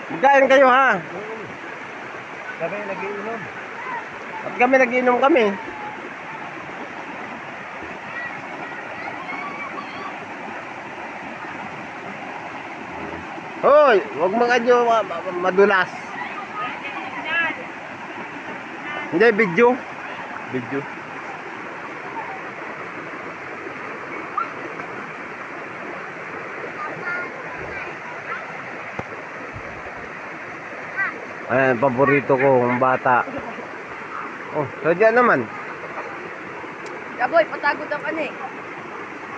Magkain kayo ha. Kami nagiinom. At kami nagiinom kami. Hoy, wag magadyo madulas. Hindi, video. Video. Ayan, paborito ko, ang bata. Oh, sadya naman. Yaboy, patagod ang kani.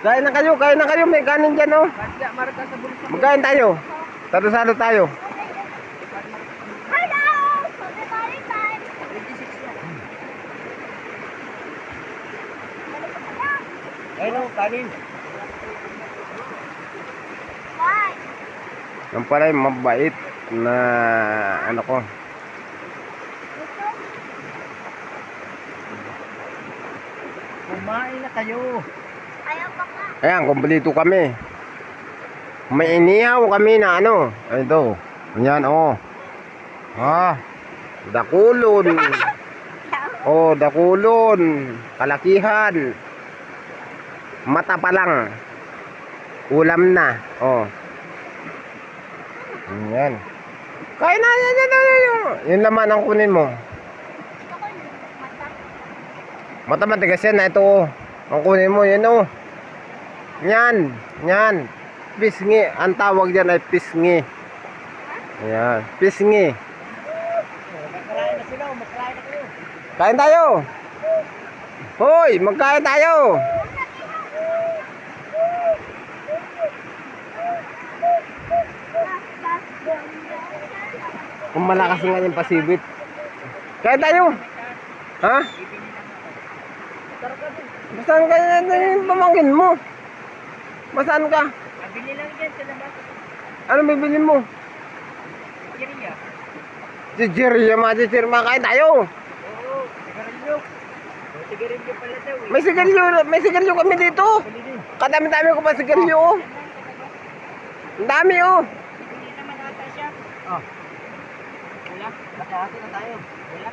Kain na kayo, may kanin dyan, oh. Marka sa bulsa. Magkain tayo. Salo-salo tayo. Hello! Happy party time! 26 yan. Ayun o, kanin. Bye! Ang pala yung mabait na ano ko. Kumain na kayo. Ayaw pa nga. Ayan, kumpleto kami. May inihaw kami na ano. Ay, ito. Ayan, oh. Ah, dakulon. Oh, dakulon. Kalakihan. Mata pa lang. Ulam na. Oh. Ayan. Kain na, yan. Yung laman ang kunin mo. Gusto ko yung mata. Mata matigas yan na ito, oh. Ang kunin mo, yan, oh. Yan. Pisngi. Ang tawag dyan ay pisngi. Ayan. Pisngi. Makakain na sila, makakain na kayo. Kain tayo. Hoy, magkain tayo. Kung malakas nga yung pasibit. Kain tayo. Ha? Basaan ka yung pamangkin mo? Basaan ka? Bili lang yan sa labas. Ano bibili mo? Kiriya. Chichirya, mga chichirya. Kain tayo. Oo, sigarilyo. Sigarilyo pala daw eh. May sigarilyo kami dito. Kadami-dami ko pa sigarilyo, oh. Ang dami, oh. Hindi naman ata siya. Ah, Wala. hati na tayo. Wala.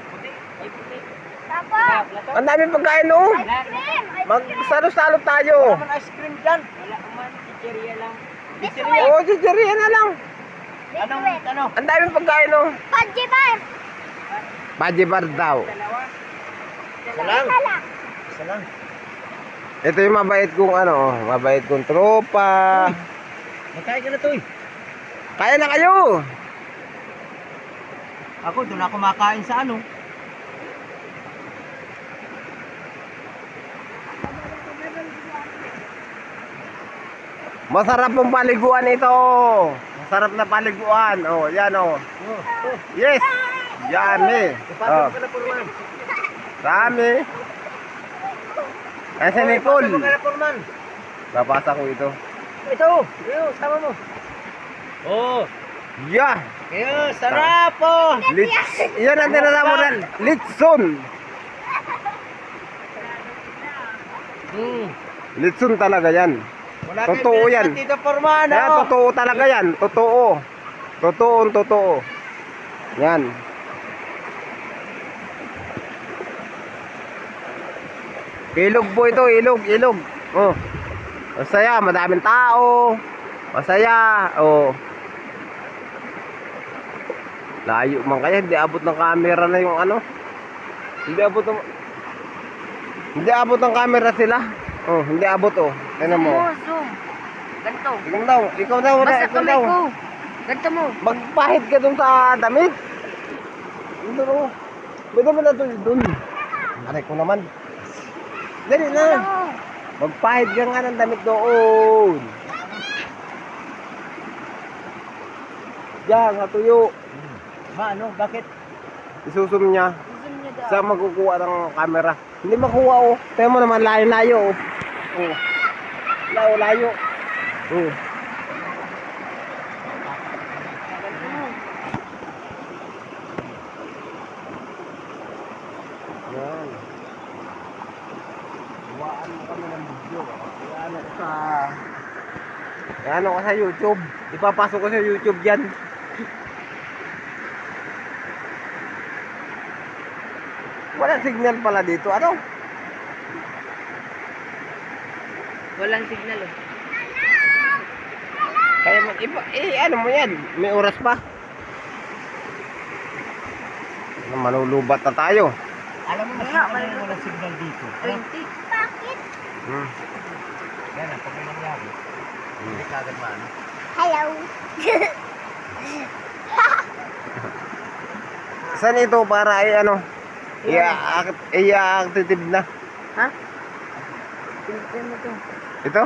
Puti. Ay puti. Tapos! Ang dami pagkain, oh. Ice cream! Magsalo-salo tayo. Wala man ice cream dyan. Wala man. Chicheria lang. Biscuit! Oo, chichirya na lang. Anong, Biscuit! ano? Ang dami pagkain, oh. Pajibar! Pajibar daw. Dalawa. Isa lang. Isa lang! Isa lang. Ito yung mabait kong ano, oh. Mabait kong tropa. Magkain ka na to eh. Kaya na kayo. Ako, doon ako makain sa ano. Masarap ang paliguan ito. Masarap na paliguan. Oh, yan, oh. Yes. Yummy. Oh, Ipasok ka na Purman. dami. Ay, si Nicole. Ipasok ka na Purman. Babasa ko ito. Ito, sama mo. Oh, Yeah. kayo, sarap po. Yan ang tinatawag na litson. Litson talaga yan. Wala Totoo yan. Tito Purman, Yan, oh. totoo talaga yan. Totoo. Totoo. Yan. Ilog po ito, ilog. Oh. Masaya, madaming tao. Masaya. Oh. Layo man kaya, hindi abot ng camera na yung ano. Hindi abot ng camera sila. Oh, hindi abot, oh. Tingnan mo. Zoom. Ganto. Ikaw daw, Basta ikaw kamay daw. ko. Ganto mo. Magpahid ka dun sa damit. Doon, oh. Pwede mo na dun. Aray ko naman. Dali na. Magpahid ka nga ng damit doon. Diyan, sa tuyo. Ano, bakit? Isusum niya. Zoom niya daw. Sa magkukuha ng camera. Hindi makuha, oh. Tayo mo naman, layo-layo, oh. Oh. Layo-layo. Oh. Yan. Buwaan mo kami ng video. Yan, Ano ka sa YouTube? Ipapasok ko sa YouTube yan. Walang signal pala dito. Ano? Walang signal oh. Kaya ano mo yan? May oras pa. Manulubat na tayo. Alam mo, walang signal dito. 20. Bakit? Hmm. Yan ang pag may nangyari. Hindi kagad maano. Hello. Saan ito para ay ano? I-active na. Ha? Tingnan mo to. Ito?